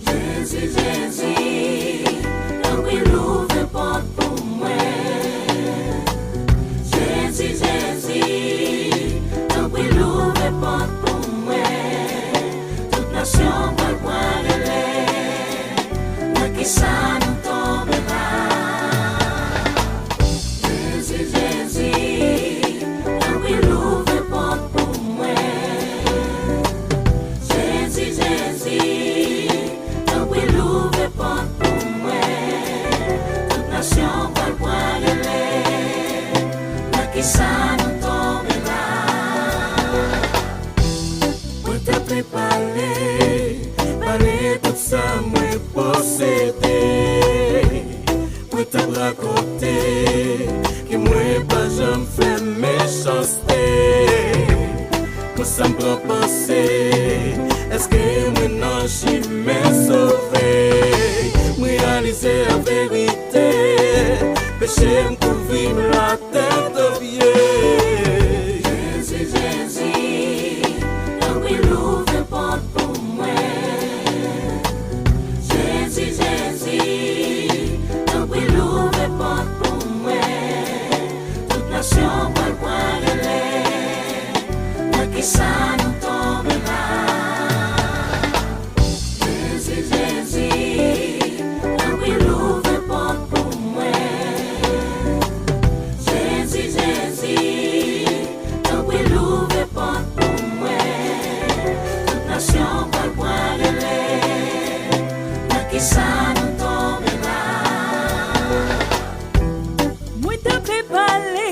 Jezi Jezi, tanpri louvè porte pour mwen. Jezi Jezi, tanpri louvè porte pour mwen. Toute nation va voir qui ça nous tombera. Jezi Jezi, tanpri louvè porte pour mwen. Jezi Jezi, tanpri louvè porte pour mwen. Toute nation va voir qui ça nous tombera. Mwen te préparé, parler tout ça mwen possédé. Mwen te raconté que mwen pas jamais fait méchanceté. Mwen sa m'prend penser, est-ce que mwen nan chimè sauvé? Mwen réaliser la vérité, péché m'couvrir la tête aux pieds. Jezi Jezi, tanpri louvè porte pour mwen. Jezi Jezi, tanpri louvè porte pour mwen. Toute nation va voir qui ça nous tombera. Jezi Jezi, tanpri louvè porte pour mwen. Jezi Jezi, tanpri louvè porte pour mwen. Toute nation va voir qui ça nous tombera. Mwen te préparé,